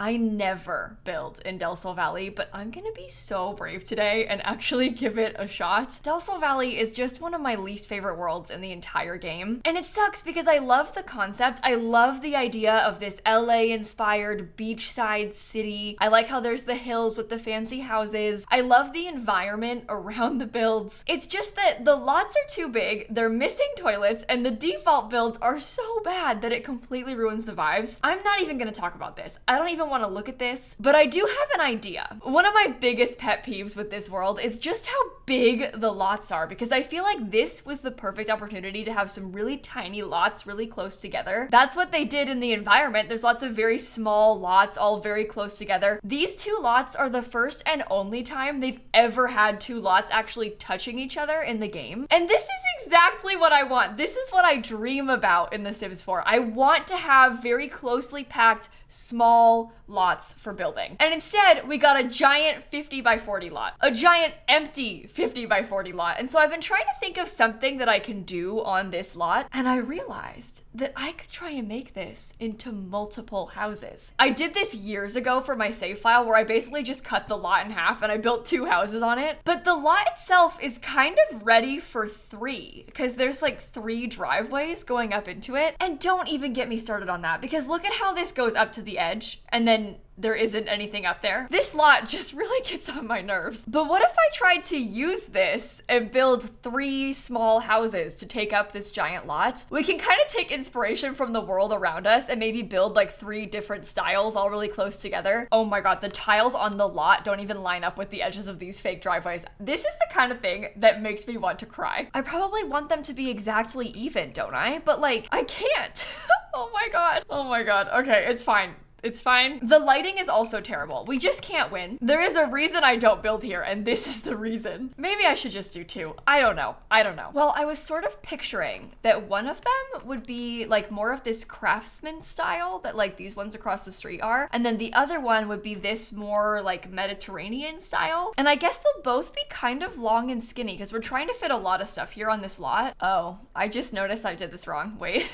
I never build in Del Sol Valley, but I'm gonna be so brave today and actually give it a shot. Del Sol Valley is just one of my least favorite worlds in the entire game. And it sucks because I love the concept. I love the idea of this LA-inspired beachside city. I like how there's the hills with the fancy houses. I love the environment around the builds. It's just that the lots are too big, they're missing toilets, and the default builds are so bad that it completely ruins the vibes. I'm not even gonna talk about this. I don't even want to look at this, but I do have an idea. One of my biggest pet peeves with this world is just how big the lots are, because I feel like this was the perfect opportunity to have some really tiny lots really close together. That's what they did in the environment. There's lots of very small lots all very close together. These two lots are the first and only time they've ever had two lots actually touching each other in the game. And this is exactly what I want. This is what I dream about in The Sims 4. I want to have very closely packed small lots for building. And instead, we got a giant 50 by 40 lot, a giant empty 50 by 40 lot. And so I've been trying to think of something that I can do on this lot, and I realized that I could try and make this into multiple houses. I did this years ago for my save file where I basically just cut the lot in half and I built 2 houses on it. But the lot itself is kind of ready for 3 because there's like 3 driveways going up into it. And don't even get me started on that, because look at how this goes up to the edge and then there isn't anything up there. This lot just really gets on my nerves. But what if I tried to use this and build 3 small houses to take up this giant lot? We can kind of take inspiration from the world around us and maybe build like 3 different styles all really close together. Oh my god, the tiles on the lot don't even line up with the edges of these fake driveways. This is the kind of thing that makes me want to cry. I probably want them to be exactly even, don't I? But like, I can't. Oh my god. Oh my god. Okay, it's fine. It's fine. The lighting is also terrible. We just can't win. There is a reason I don't build here, and this is the reason. Maybe I should just do 2. I don't know. I don't know. Well, I was sort of picturing that one of them would be like more of this craftsman style that like these ones across the street are. And then the other one would be this more like Mediterranean style. And I guess they'll both be kind of long and skinny because we're trying to fit a lot of stuff here on this lot. Oh, I just noticed I did this wrong. Wait.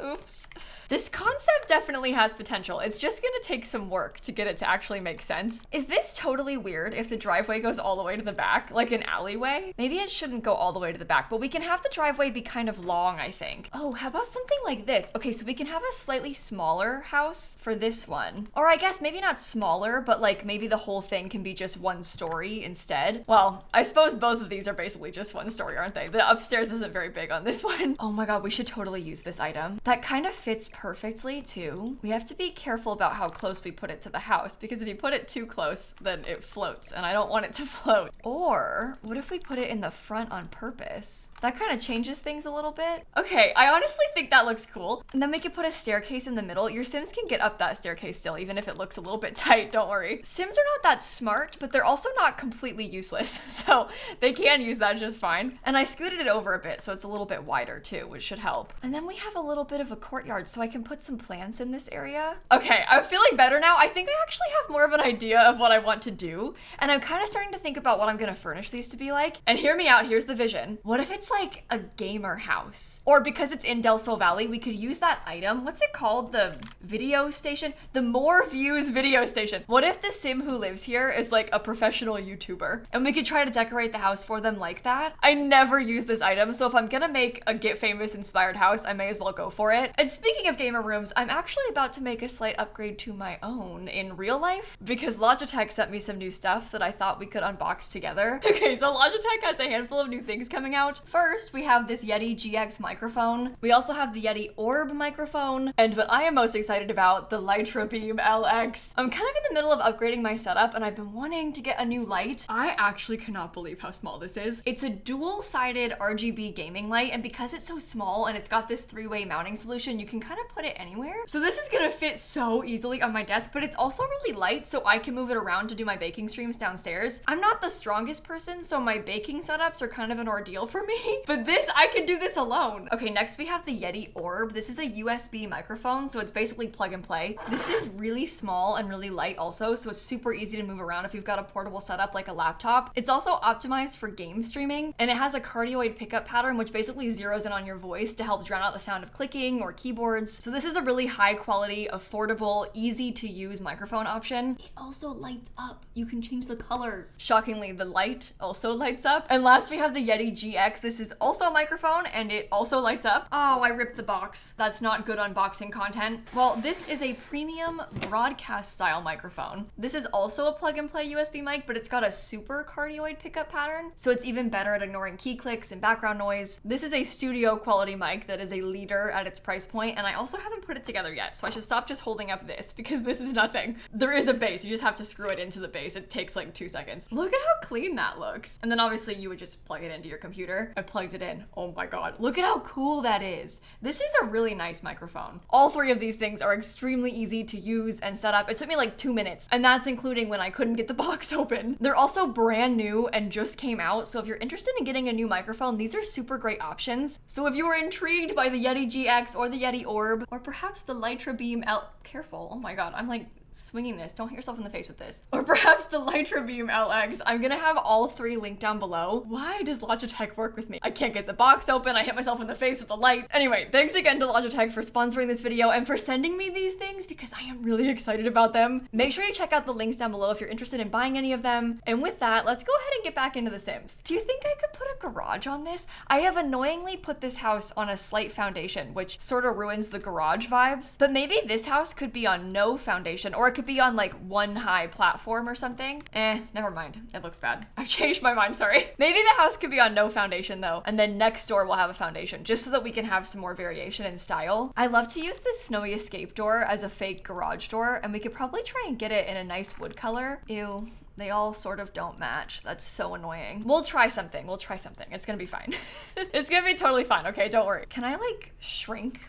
Oops. This concept definitely has potential. It's just gonna take some work to get it to actually make sense. Is this totally weird if the driveway goes all the way to the back, like an alleyway? Maybe it shouldn't go all the way to the back, but we can have the driveway be kind of long, I think. Oh, how about something like this? Okay, so we can have a slightly smaller house for this one. Or I guess maybe not smaller, but like maybe the whole thing can be just 1 story instead. Well, I suppose both of these are basically just 1 story, aren't they? The upstairs isn't very big on this one. Oh my god, we should totally use this item. That kind of fits perfectly too. We have to be careful about how close we put it to the house, because if you put it too close, then it floats, and I don't want it to float. Or what if we put it in the front on purpose? That kind of changes things a little bit. Okay, I honestly think that looks cool. And then we could put a staircase in the middle. Your Sims can get up that staircase still, even if it looks a little bit tight, don't worry. Sims are not that smart, but they're also not completely useless, so they can use that just fine. And I scooted it over a bit, so it's a little bit wider too, which should help. And then we have a little bit of a courtyard, so I can put some plants in this area. Okay, I'm feeling better now. I think I actually have more of an idea of what I want to do, and I'm kind of starting to think about what I'm gonna furnish these to be like. And hear me out, here's the vision. What if it's like a gamer house? Or because it's in Del Sol Valley, we could use that item. What's it called? The video station? The more views video station. What if the Sim who lives here is like a professional YouTuber? And we could try to decorate the house for them like that. I never use this item, so if I'm gonna make a Get Famous inspired house, I may as well go for it. And speaking of gamer rooms, I'm actually about to make a slight upgrade to my own in real life because Logitech sent me some new stuff that I thought we could unbox together. Okay, so Logitech has a handful of new things coming out. First, we have this Yeti GX microphone. We also have the Yeti Orb microphone, and what I am most excited about, the Lytra Beam LX. I'm kind of in the middle of upgrading my setup, and I've been wanting to get a new light. I actually cannot believe how small this is. It's a dual-sided RGB gaming light, and because it's so small and it's got this 3-way mounting solution, you can kind of put it anywhere. So this is gonna fit so easily on my desk, but it's also really light, so I can move it around to do my baking streams downstairs. I'm not the strongest person, so my baking setups are kind of an ordeal for me, but this, I can do this alone. Okay, next we have the Yeti Orb. This is a USB microphone, so it's basically plug and play. This is really small and really light also, so it's super easy to move around if you've got a portable setup like a laptop. It's also optimized for game streaming, and it has a cardioid pickup pattern, which basically zeroes in on your voice to help drown out the sound of clicking clicking or keyboards. So this is a really high quality, affordable, easy to use microphone option. It also lights up. You can change the colors. Shockingly, the light also lights up. And last we have the Yeti GX. This is also a microphone and it also lights up. Oh, I ripped the box. That's not good unboxing content. Well, this is a premium broadcast style microphone. This is also a plug and play USB mic, but it's got a super cardioid pickup pattern. So it's even better at ignoring key clicks and background noise. This is a studio quality mic that is a leader at its price point, and I also haven't put it together yet, so I should stop just holding up this because this is nothing. There is a base, you just have to screw it into the base. It takes like 2 seconds. Look at how clean that looks. And then obviously you would just plug it into your computer. I plugged it in. Oh my god, look at how cool that is. This is a really nice microphone. All 3 of these things are extremely easy to use and set up. It took me like 2 minutes, and that's including when I couldn't get the box open. They're also brand new and just came out, so if you're interested in getting a new microphone, these are super great options. So if you are intrigued by the Yeti GX or the Yeti Orb, or perhaps the Litra Beam L... Careful, oh my god, I'm like swinging this. Don't hit yourself in the face with this. Or perhaps the Litra Beam LX. I'm gonna have all 3 linked down below. Why does Logitech work with me? I can't get the box open. I hit myself in the face with the light. Anyway, thanks again to Logitech for sponsoring this video and for sending me these things because I am really excited about them. Make sure you check out the links down below if you're interested in buying any of them. And with that, let's go ahead and get back into The Sims. Do you think I could put a garage on this? I have annoyingly put this house on a slight foundation, which sort of ruins the garage vibes. But maybe this house could be on no foundation, or it could be on like one high platform or something. Never mind. It looks bad. I've changed my mind, sorry. Maybe the house could be on no foundation though, and then next door we'll have a foundation, just so that we can have some more variation in style. I love to use this snowy escape door as a fake garage door, and we could probably try and get it in a nice wood color. Ew. They all sort of don't match. That's so annoying. We'll try something. We'll try something. It's gonna be fine. It's gonna be totally fine, okay? Don't worry. Can I like shrink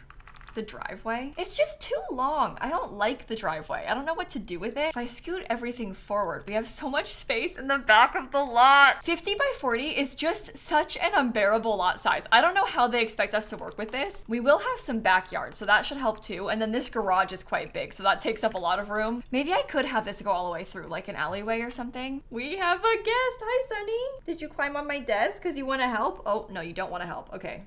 the driveway? It's just too long. I don't like the driveway. I don't know what to do with it. If I scoot everything forward, we have so much space in the back of the lot. 50 by 40 is just such an unbearable lot size. I don't know how they expect us to work with this. We will have some backyard, so that should help too. And then this garage is quite big, so that takes up a lot of room. Maybe I could have this go all the way through, like an alleyway or something. We have a guest. Hi, Sunny. Did you climb on my desk because you want to help? Oh, no, you don't want to help. Okay.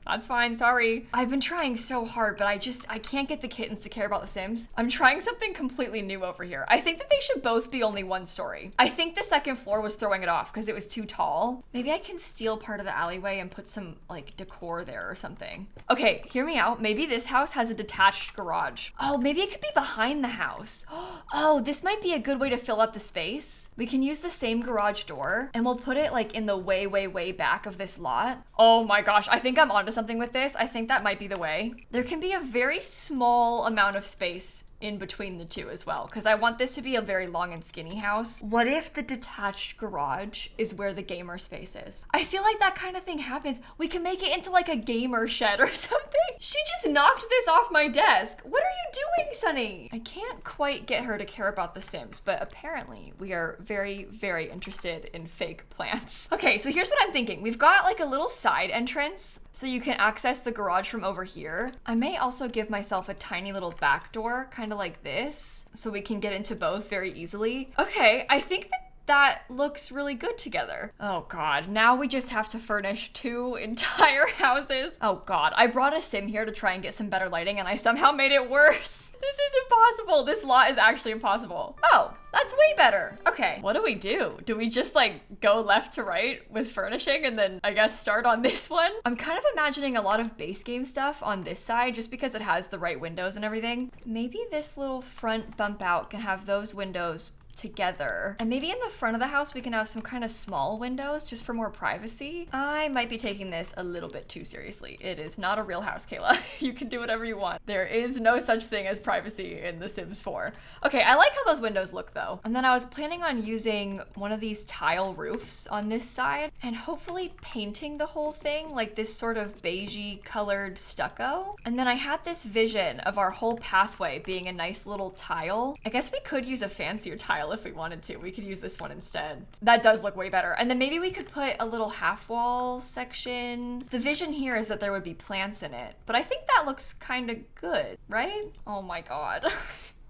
That's fine, sorry. I've been trying so hard, but I can't get the kittens to care about The Sims. I'm trying something completely new over here. I think that they should both be only 1 story. I think the second floor was throwing it off because it was too tall. Maybe I can steal part of the alleyway and put some like decor there or something. Okay, hear me out. Maybe this house has a detached garage. Oh, maybe it could be behind the house. Oh, this might be a good way to fill up the space. We can use the same garage door and we'll put it like in the way, way, way back of this lot. Oh my gosh, I think I'm onto something with this. I think that might be the way. There can be a very small amount of space in between the two as well, because I want this to be a very long and skinny house. What if the detached garage is where the gamer space is? I feel like that kind of thing happens. We can make it into like a gamer shed or something. She just knocked this off my desk. What are you doing, Sunny? I can't quite get her to care about The Sims, but apparently we are very, very interested in fake plants. Okay, so here's what I'm thinking. We've got like a little side entrance so you can access the garage from over here. I may also give myself a tiny little back door, kind of like this, so we can get into both very easily. Okay, I think that looks really good together. Oh god, now we just have to furnish 2 entire houses. Oh god, I brought a sim here to try and get some better lighting and I somehow made it worse. This is impossible. This lot is actually impossible. Oh, that's way better. Okay, what do? Do we just like go left to right with furnishing and then I guess start on this one? I'm kind of imagining a lot of base game stuff on this side just because it has the right windows and everything. Maybe this little front bump out can have those windows together. And maybe in the front of the house we can have some kind of small windows just for more privacy. I might be taking this a little bit too seriously. It is not a real house, Kayla. You can do whatever you want. There is no such thing as privacy in The Sims 4. Okay, I like how those windows look though. And then I was planning on using one of these tile roofs on this side and hopefully painting the whole thing like this sort of beigey colored stucco. And then I had this vision of our whole pathway being a nice little tile. I guess we could use a fancier tile if we wanted to. We could use this one instead. That does look way better. And then maybe we could put a little half wall section. The vision here is that there would be plants in it, but I think that looks kind of good, right? Oh my god.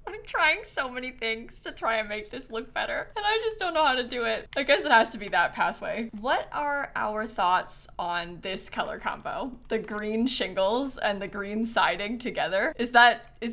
I'm trying so many things to try and make this look better, and I just don't know how to do it. I guess it has to be that pathway. What are our thoughts on this color combo? The green shingles and the green siding together. Is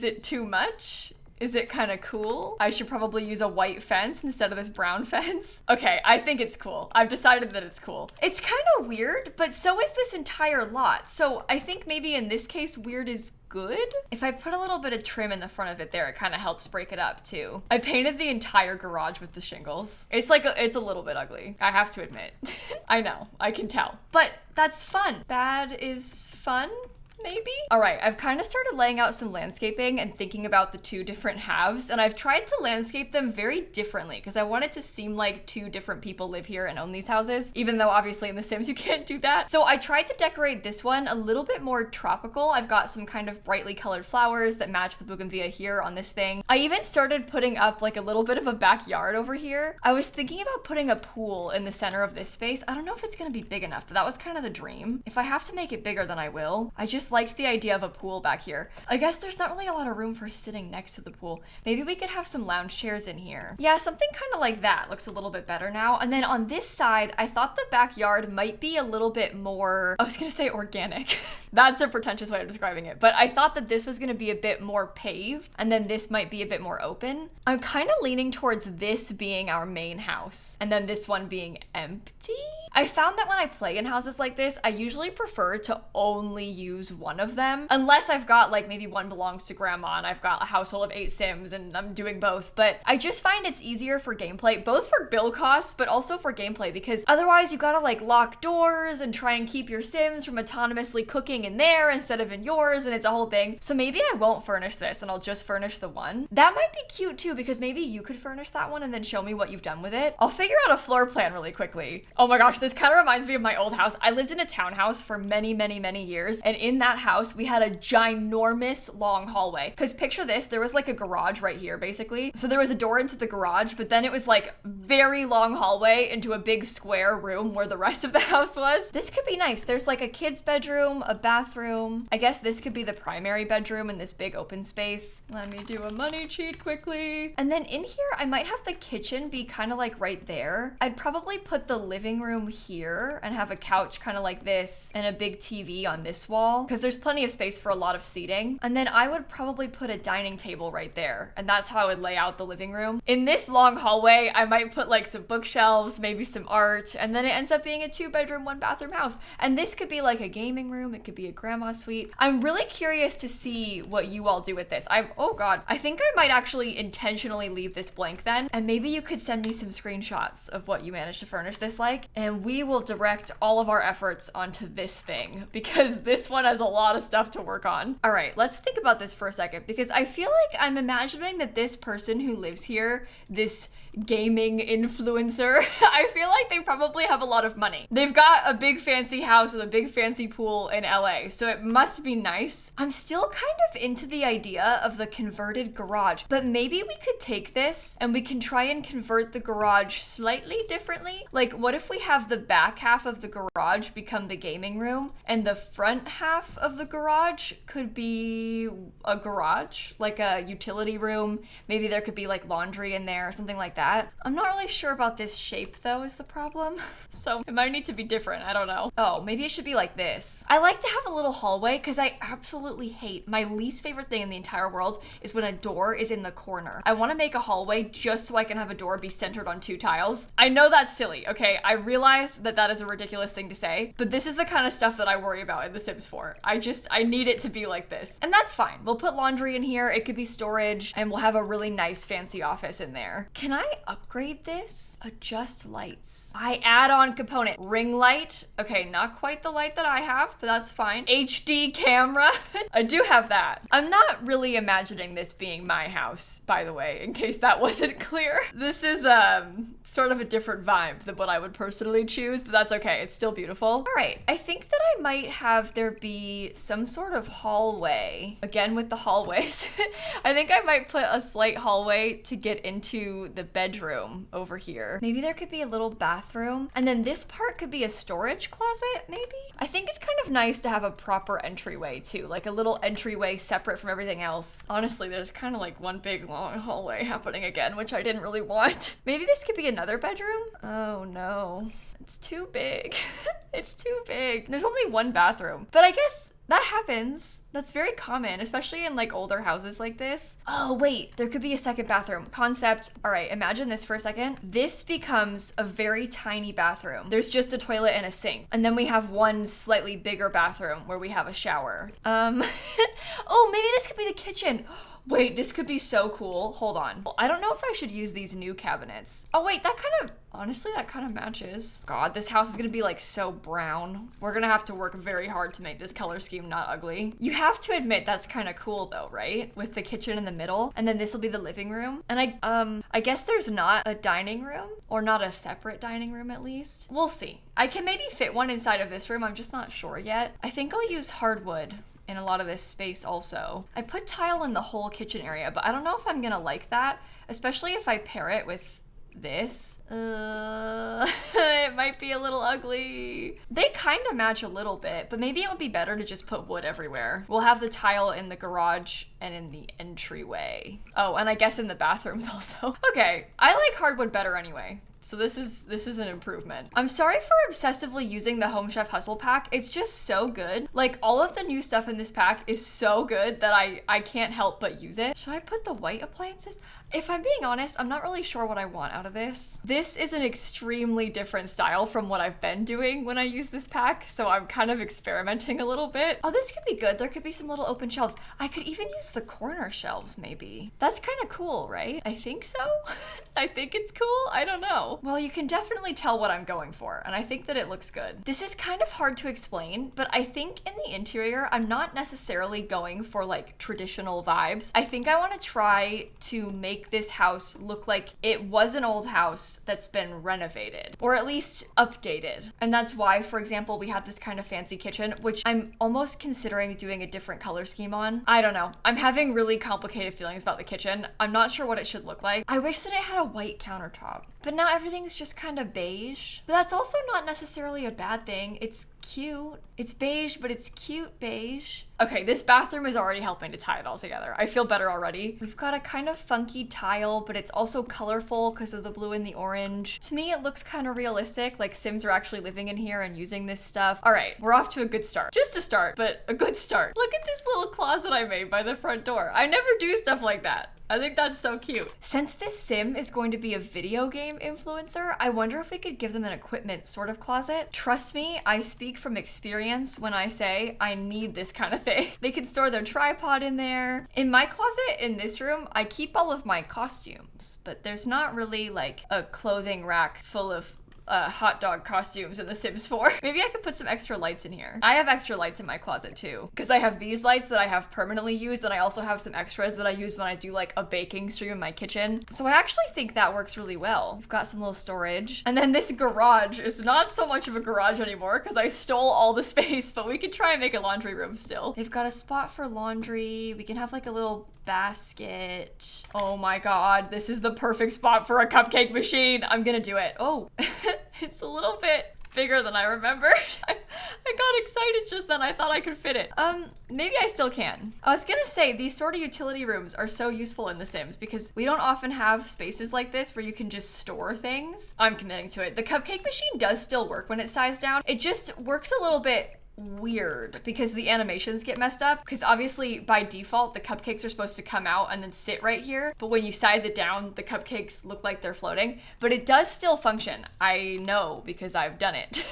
it too much? Is it kind of cool? I should probably use a white fence instead of this brown fence. Okay, I think it's cool. I've decided that it's cool. It's kind of weird, but so is this entire lot. So I think maybe in this case, weird is good. If I put a little bit of trim in the front of it there, it kind of helps break it up too. I painted the entire garage with the shingles. It's a little bit ugly, I have to admit. I know, I can tell. But that's fun. Bad is fun. Maybe? All right, I've kind of started laying out some landscaping and thinking about the two different halves, and I've tried to landscape them very differently because I want it to seem like two different people live here and own these houses, even though obviously in The Sims you can't do that. So I tried to decorate this one a little bit more tropical. I've got some kind of brightly colored flowers that match the bougainvillea here on this thing. I even started putting up like a little bit of a backyard over here. I was thinking about putting a pool in the center of this space. I don't know if it's gonna be big enough, but that was kind of the dream. If I have to make it bigger, then I will. I just liked the idea of a pool back here. I guess there's not really a lot of room for sitting next to the pool. Maybe we could have some lounge chairs in here. Yeah, something kind of like that looks a little bit better now. And then on this side, I thought the backyard might be a little bit more, I was gonna say organic. That's a pretentious way of describing it. But I thought that this was gonna be a bit more paved, and then this might be a bit more open. I'm kind of leaning towards this being our main house, and then this one being empty. I found that when I play in houses like this, I usually prefer to only use one of them, unless I've got like maybe one belongs to grandma and I've got a household of 8 Sims and I'm doing both. But I just find it's easier for gameplay, both for build costs, but also for gameplay, because otherwise you gotta like lock doors and try and keep your Sims from autonomously cooking in there instead of in yours, and it's a whole thing. So maybe I won't furnish this and I'll just furnish the one. That might be cute too, because maybe you could furnish that one and then show me what you've done with it. I'll figure out a floor plan really quickly. Oh my gosh, this kind of reminds me of my old house. I lived in a townhouse for many, many, many years, and in that house we had a ginormous long hallway. Because picture this, there was like a garage right here basically. So there was a door into the garage, but then it was like very long hallway into a big square room where the rest of the house was. This could be nice. There's like a kid's bedroom, a bathroom. I guess this could be the primary bedroom in this big open space. Let me do a money cheat quickly. And then in here, I might have the kitchen be kind of like right there. I'd probably put the living room here and have a couch kind of like this and a big TV on this wall, because there's plenty of space for a lot of seating. And then I would probably put a dining table right there, and that's how I would lay out the living room. In this long hallway, I might put like some bookshelves, maybe some art, and then it ends up being a 2-bedroom, 1-bathroom house. And this could be like a gaming room, it could be a grandma suite. I'm really curious to see what you all do with this. Oh god, I think I might actually intentionally leave this blank then, and maybe you could send me some screenshots of what you managed to furnish this like, and we will direct all of our efforts onto this thing, because this one has a lot of stuff to work on. All right, let's think about this for a second, because I feel like I'm imagining that this person who lives here, this gaming influencer, I feel like they probably have a lot of money. They've got a big fancy house with a big fancy pool in LA, so it must be nice. I'm still kind of into the idea of the converted garage, but maybe we could take this and we can try and convert the garage slightly differently. Like, what if we have the back half of the garage become the gaming room, and the front half of the garage could be a garage, like a utility room. Maybe there could be like laundry in there or something like that. I'm not really sure about this shape though, is the problem. So it might need to be different, I don't know. Oh, maybe it should be like this. I like to have a little hallway because I absolutely hate, my least favorite thing in the entire world is when a door is in the corner. I want to make a hallway just so I can have a door be centered on 2 tiles. I know that's silly, okay? I realize that that is a ridiculous thing to say, but this is the kind of stuff that I worry about in The Sims 4. I need it to be like this. And that's fine. We'll put laundry in here, it could be storage, and we'll have a really nice fancy office in there. Can I upgrade this? Adjust lights. Add-on component. Ring light. Okay, not quite the light that I have, but that's fine. HD camera. I do have that. I'm not really imagining this being my house, by the way, in case that wasn't clear. This is sort of a different vibe than what I would personally choose, but that's okay. It's still beautiful. All right, I think that I might have there be some sort of hallway. Again, with the hallways. I think I might put a slight hallway to get into the bedroom over here. Maybe there could be a little bathroom, and then this part could be a storage closet, maybe? I think it's kind of nice to have a proper entryway too, like a little entryway separate from everything else. Honestly, there's kind of like one big long hallway happening again, which I didn't really want. Maybe this could be another bedroom? Oh no. It's too big. It's too big. There's only one bathroom, but I guess that happens. That's very common, especially in like older houses like this. Oh wait, there could be a second bathroom. Concept. All right, imagine this for a second. This becomes a very tiny bathroom. There's just a toilet and a sink. And then we have one slightly bigger bathroom where we have a shower. Oh, maybe this could be the kitchen. Wait, this could be so cool. Hold on. I don't know if I should use these new cabinets. Oh wait, honestly, that kind of matches. God, this house is gonna be like so brown. We're gonna have to work very hard to make this color scheme not ugly. You have to admit that's kind of cool though, right? With the kitchen in the middle, and then this will be the living room. And I guess there's not a dining room, or not a separate dining room at least. We'll see. I can maybe fit one inside of this room. I'm just not sure yet. I think I'll use hardwood in a lot of this space also. I put tile in the whole kitchen area, but I don't know if I'm gonna like that, especially if I pair it with this. It might be a little ugly. They kind of match a little bit, but maybe it would be better to just put wood everywhere. We'll have the tile in the garage and in the entryway. Oh, and I guess in the bathrooms also. Okay, I like hardwood better anyway. So this is an improvement. I'm sorry for obsessively using the Home Chef Hustle pack. It's just so good. Like all of the new stuff in this pack is so good that I can't help but use it. Should I put the white appliances? If I'm being honest, I'm not really sure what I want out of this. This is an extremely different style from what I've been doing when I use this pack, so I'm kind of experimenting a little bit. Oh, this could be good. There could be some little open shelves. I could even use the corner shelves maybe. That's kind of cool, right? I think so. I think it's cool. I don't know. Well, you can definitely tell what I'm going for, and I think that it looks good. This is kind of hard to explain, but I think in the interior, I'm not necessarily going for like traditional vibes. I think I want to try to make this house look like it was an old house that's been renovated, or at least updated. And that's why, for example, we have this kind of fancy kitchen, which I'm almost considering doing a different color scheme on. I don't know. I'm having really complicated feelings about the kitchen. I'm not sure what it should look like. I wish that it had a white countertop, but now everything's just kind of beige. But that's also not necessarily a bad thing. It's cute. It's beige, but it's cute beige. Okay, this bathroom is already helping to tie it all together. I feel better already. We've got a kind of funky tile, but it's also colorful because of the blue and the orange. To me, it looks kind of realistic, like Sims are actually living in here and using this stuff. All right, we're off to a good start. Just a start, but a good start. Look at this little closet I made by the front door. I never do stuff like that. I think that's so cute. Since this sim is going to be a video game influencer, I wonder if we could give them an equipment sort of closet. Trust me, I speak from experience when I say I need this kind of thing. They can store their tripod in there. In my closet in this room, I keep all of my costumes, but there's not really like a clothing rack full of hot dog costumes in The Sims 4. Maybe I could put some extra lights in here. I have extra lights in my closet too, because I have these lights that I have permanently used, and I also have some extras that I use when I do like a baking stream in my kitchen. So I actually think that works really well. We've got some little storage. And then this garage is not so much of a garage anymore because I stole all the space, but we could try and make a laundry room still. They've got a spot for laundry. We can have like a little basket. Oh my God, this is the perfect spot for a cupcake machine. I'm gonna do it. Oh, it's a little bit bigger than I remembered. I got excited just then. I thought I could fit it. Maybe I still can. I was gonna say, these sort of utility rooms are so useful in The Sims because we don't often have spaces like this where you can just store things. I'm committing to it. The cupcake machine does still work when it's sized down. It just works a little bit weird because the animations get messed up, because obviously by default the cupcakes are supposed to come out and then sit right here, but when you size it down the cupcakes look like they're floating. But it does still function. I know because I've done it.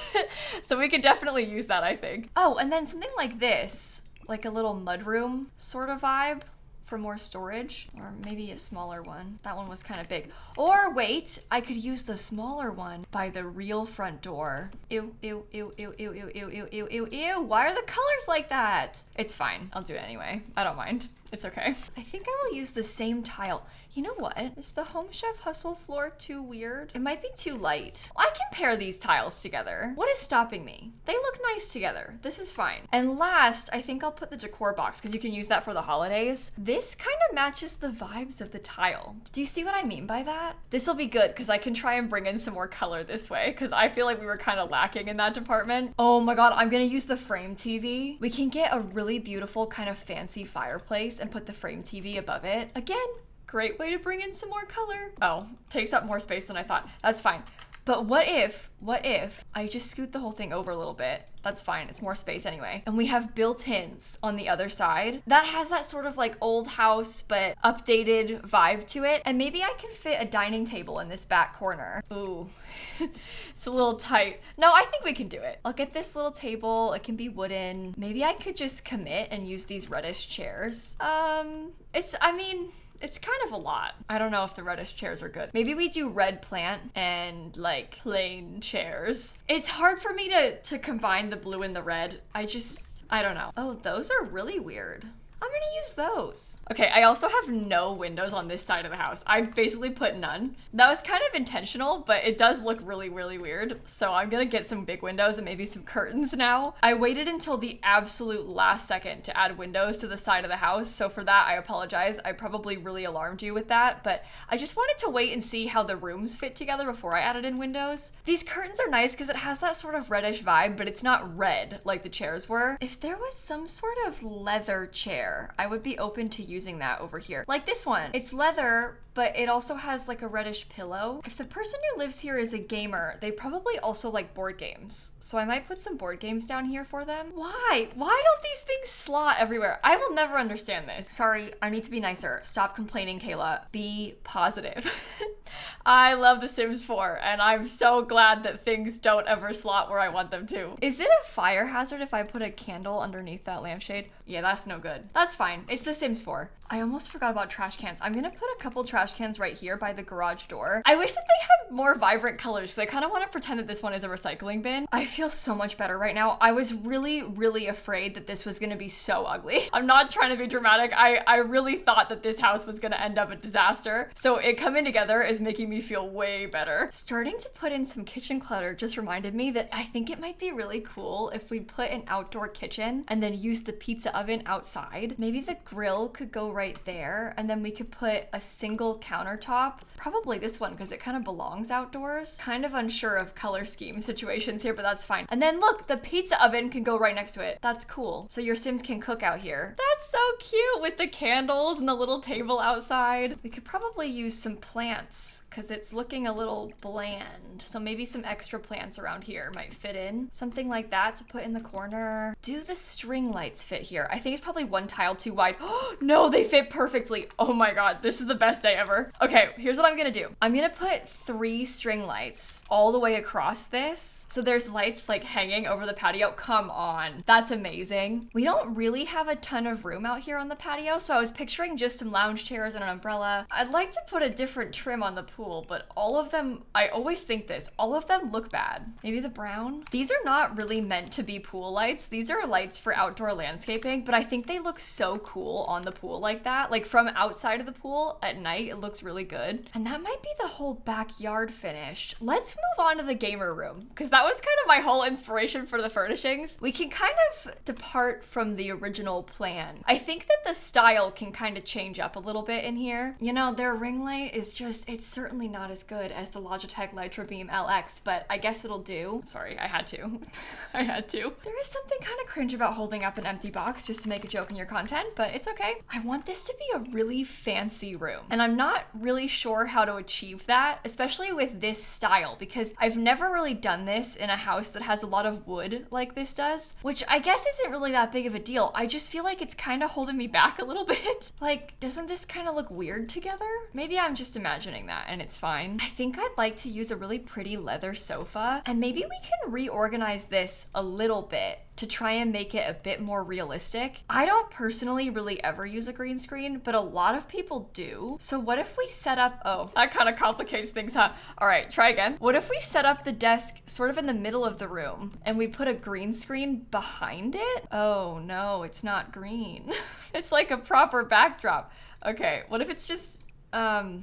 So we could definitely use that, I think. Oh, and then something like this, like a little mudroom sort of vibe for more storage, or maybe a smaller one. That one was kind of big. Or wait, I could use the smaller one by the real front door. Ew, ew, ew, ew, ew, ew, ew, ew, ew, ew, ew. Why are the colors like that? It's fine. I'll do it anyway. I don't mind. It's okay. I think I will use the same tile. You know what? Is the Home Chef Hustle floor too weird? It might be too light. I can pair these tiles together. What is stopping me? They look nice together. This is fine. And last, I think I'll put the decor box because you can use that for the holidays. This kind of matches the vibes of the tile. Do you see what I mean by that? This will be good because I can try and bring in some more color this way because I feel like we were kind of lacking in that department. Oh my God, I'm gonna use the frame TV. We can get a really beautiful kind of fancy fireplace and put the frame TV above it. Again, great way to bring in some more color. Oh, takes up more space than I thought. That's fine. But what if I just scoot the whole thing over a little bit? That's fine, it's more space anyway. And we have built-ins on the other side. That has that sort of like old house, but updated vibe to it. And maybe I can fit a dining table in this back corner. Ooh, it's a little tight. No, I think we can do it. I'll get this little table, it can be wooden. Maybe I could just commit and use these reddish chairs. It's kind of a lot. I don't know if the reddish chairs are good. Maybe we do red plant and like plain chairs. It's hard for me to combine the blue and the red. I don't know. Oh, those are really weird. I'm gonna use those. Okay, I also have no windows on this side of the house. I basically put none. That was kind of intentional, but it does look really, really weird. So I'm gonna get some big windows and maybe some curtains now. I waited until the absolute last second to add windows to the side of the house. So for that, I apologize. I probably really alarmed you with that, but I just wanted to wait and see how the rooms fit together before I added in windows. These curtains are nice because it has that sort of reddish vibe, but it's not red like the chairs were. If there was some sort of leather chair, I would be open to using that over here. Like this one, it's leather, but it also has like a reddish pillow. If the person who lives here is a gamer, they probably also like board games. So I might put some board games down here for them. Why? Why don't these things slot everywhere? I will never understand this. Sorry, I need to be nicer. Stop complaining, Kayla. Be positive. I love The Sims 4, and I'm so glad that things don't ever slot where I want them to. Is it a fire hazard if I put a candle underneath that lampshade? Yeah, that's no good. That's fine. It's The Sims 4. I almost forgot about trash cans. I'm gonna put a couple trash cans right here by the garage door. I wish that they had more vibrant colors, so I kind of want to pretend that this one is a recycling bin. I feel so much better right now. I was really, really afraid that this was gonna be so ugly. I'm not trying to be dramatic. I really thought that this house was gonna end up a disaster. So it coming together is making me feel way better. Starting to put in some kitchen clutter just reminded me that I think it might be really cool if we put an outdoor kitchen and then use the pizza oven outside. Maybe the grill could go right there, and then we could put a single countertop, probably this one because it kind of belongs outdoors. Kind of unsure of color scheme situations here, but that's fine. And then look, the pizza oven can go right next to it. That's cool. So your Sims can cook out here. That's so cute with the candles and the little table outside. We could probably use some plants because it's looking a little bland. So maybe some extra plants around here might fit in. Something like that to put in the corner. Do the string lights fit here? I think it's probably one tile too wide. Oh no, they fit perfectly. Oh my God, this is the best day ever. Okay, here's what I'm gonna do. I'm gonna put 3 string lights all the way across this. So there's lights like hanging over the patio. Come on, that's amazing. We don't really have a ton of room out here on the patio, so I was picturing just some lounge chairs and an umbrella. I'd like to put a different trim on the pool, but all of them, I always think this, all of them look bad. Maybe the brown? These are not really meant to be pool lights. These are lights for outdoor landscaping, but I think they look so cool on the pool like that. Like from outside of the pool at night, it looks really good. And that might be the whole backyard finished. Let's move on to the gamer room, because that was kind of my whole inspiration for the furnishings. We can kind of depart from the original plan. I think that the style can kind of change up a little bit in here. You know, their ring light is just, it's certainly not as good as the Logitech Litra Beam LX, but I guess it'll do. Sorry, I had to. I had to. There is something kind of cringe about holding up an empty box just to make a joke in your content, but it's okay. I want this to be a really fancy room, and I'm not really sure how to achieve that, especially with this style, because I've never really done this in a house that has a lot of wood like this does, which I guess isn't really that big of a deal. I just feel like it's kind of holding me back a little bit. Like, doesn't this kind of look weird together? Maybe I'm just imagining that and it's fine. I think I'd like to use a really pretty leather sofa, and maybe we can reorganize this a little bit to try and make it a bit more realistic. I don't personally really ever use a green screen, but a lot of people do. So what if we set up, oh, that kind of complicates things, huh? All right, try again. What if we set up the desk sort of in the middle of the room and we put a green screen behind it? Oh no, it's not green. It's like a proper backdrop. Okay, what if it's just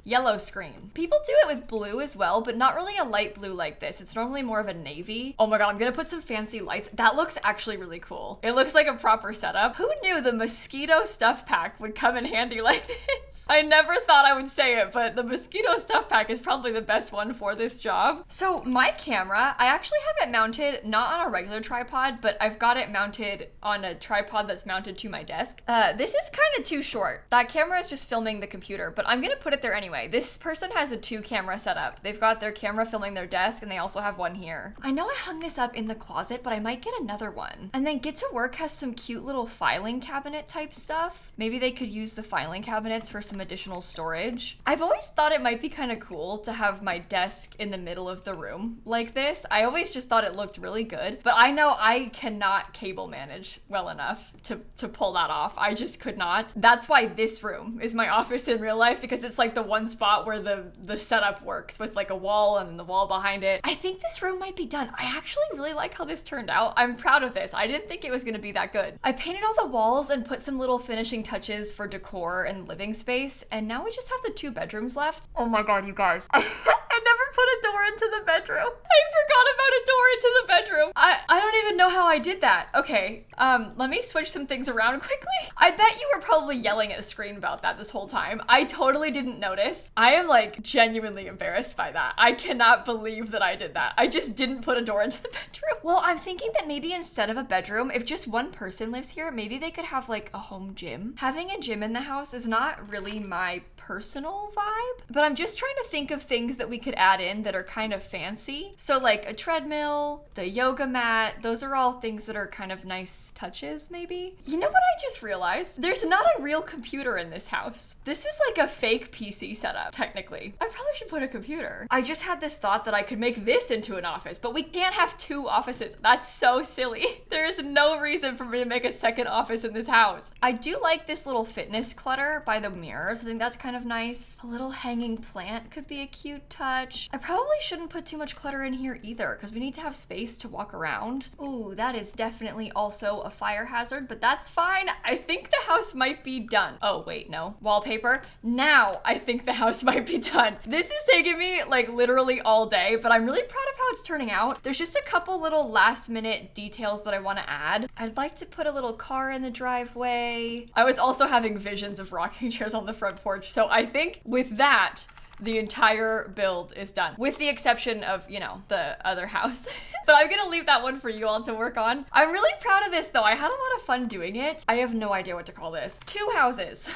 yellow screen. People do it with blue as well, but not really a light blue like this. It's normally more of a navy. Oh my god, I'm gonna put some fancy lights. That looks actually really cool. It looks like a proper setup. Who knew the mosquito stuff pack would come in handy like this? I never thought I would say it, but the mosquito stuff pack is probably the best one for this job. So my camera, I actually have it mounted not on a regular tripod, but I've got it mounted on a tripod that's mounted to my desk. This is kind of too short. That camera is just filming the computer, but I'm gonna put it there anyway. This person has a 2-camera setup. They've got their camera filming their desk, and they also have one here. I know I hung this up in the closet, but I might get another one. And then Get to Work has some cute little filing cabinet type stuff. Maybe they could use the filing cabinets for some additional storage. I've always thought it might be kind of cool to have my desk in the middle of the room like this. I always just thought it looked really good, but I know I cannot cable manage well enough to pull that off. I just could not. That's why this room is my office in real life, because it's like the one spot where the setup works with like a wall and the wall behind it. I think this room might be done. I actually really like how this turned out. I'm proud of this. I didn't think it was gonna be that good. I painted all the walls and put some little finishing touches for decor and living space, and now we just have the 2 bedrooms left. Oh my god, you guys. I never put a door into the bedroom. I forgot about a door into the bedroom. I don't even know how I did that. Okay, let me switch some things around quickly. I bet you were probably yelling at the screen about that this whole time. I totally didn't notice. I am like genuinely embarrassed by that. I cannot believe that I did that. I just didn't put a door into the bedroom. Well, I'm thinking that maybe instead of a bedroom, if just one person lives here, maybe they could have like a home gym. Having a gym in the house is not really my personal vibe, but I'm just trying to think of things that we could add in that are kind of fancy. So like a treadmill, the yoga mat, those are all things that are kind of nice touches maybe. You know what I just realized? There's not a real computer in this house. This is like a fake PC setup, technically. I probably should put a computer. I just had this thought that I could make this into an office, but we can't have 2 offices. That's so silly. There is no reason for me to make a second office in this house. I do like this little fitness clutter by the mirrors. I think that's kind of nice. A little hanging plant could be a cute touch. I probably shouldn't put too much clutter in here either, because we need to have space to walk around. Ooh, that is definitely also a fire hazard, but that's fine. I think the house might be done. Oh, wait, no. Wallpaper. Now I think the house might be done. This is taking me like literally all day, but I'm really proud of how it's turning out. There's just a couple little last minute details that I want to add. I'd like to put a little car in the driveway. I was also having visions of rocking chairs on the front porch, so I think with that, the entire build is done, with the exception of, you know, the other house. But I'm gonna leave that one for you all to work on. I'm really proud of this though. I had a lot of fun doing it. I have no idea what to call this. 2 houses.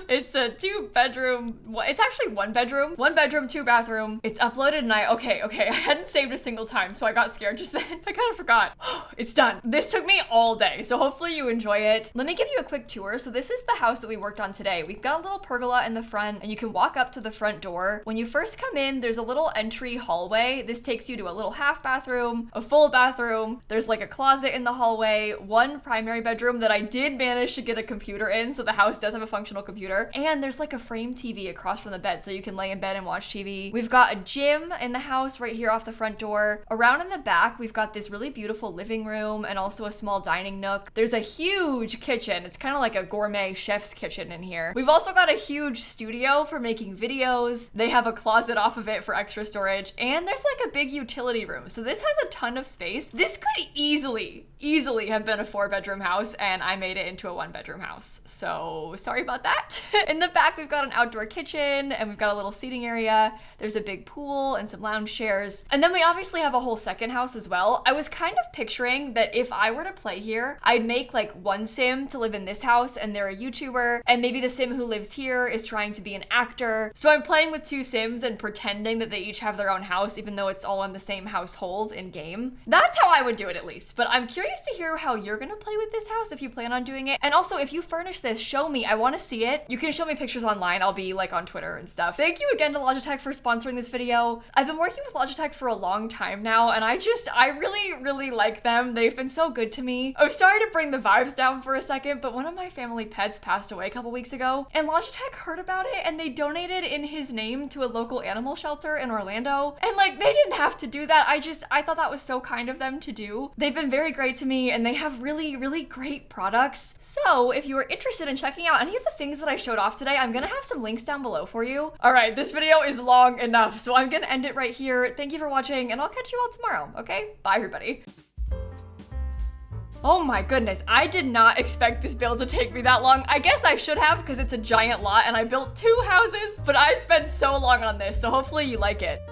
It's a 2-bedroom, it's actually 1 bedroom, 1 bedroom, 2 bathroom. It's uploaded and okay, I hadn't saved a single time, so I got scared just then. I kind of forgot. It's done. This took me all day, so hopefully you enjoy it. Let me give you a quick tour. So this is the house that we worked on today. We've got a little pergola in the front, and you can walk up to the front door. When you first come in, there's a little entry hallway. This takes you to a little half bathroom, a full bathroom. There's like a closet in the hallway, 1 primary bedroom that I did manage to get a computer in, so the house does have a functional computer. And there's like a frame TV across from the bed, so you can lay in bed and watch TV. We've got a gym in the house right here off the front door. Around in the back, we've got this really beautiful living room and also a small dining nook. There's a huge kitchen. It's kind of like a gourmet chef's kitchen in here. We've also got a huge studio for making videos. They have a closet off of it for extra storage, and there's like a big utility room. So this has a ton of space. This could easily have been a 4-bedroom house, and I made it into a 1-bedroom house. So sorry about that. In the back, we've got an outdoor kitchen, and we've got a little seating area. There's a big pool and some lounge chairs. And then we obviously have a whole second house as well. I was kind of picturing that if I were to play here, I'd make like 1 sim to live in this house, and they're a YouTuber, and maybe the sim who lives here is trying to be an actor. So I'm playing with 2 sims and pretending that they each have their own house, even though it's all in the same household in game. That's how I would do it, at least. But I'm curious to hear how you're gonna play with this house if you plan on doing it. And also, if you furnish this, show me. I want to see it. You can show me pictures online. I'll be like on Twitter and stuff. Thank you again to Logitech for sponsoring this video. I've been working with Logitech for a long time now, and I really like them. They've been so good to me. I'm sorry to bring the vibes down for a second, but one of my family pets passed away a couple weeks ago, and Logitech heard about it, and they donated in his name to a local animal shelter in Orlando. And like, they didn't have to do that. I thought that was so kind of them to do. They've been very great to me, and they have really great products. So if you are interested in checking out any of the things that that I showed off today, I'm gonna have some links down below for you. All right, this video is long enough, so I'm gonna end it right here. Thank you for watching, and I'll catch you all tomorrow, okay? Bye, everybody. Oh my goodness, I did not expect this build to take me that long. I guess I should have because it's a giant lot and I built 2 houses, but I spent so long on this, so hopefully you like it.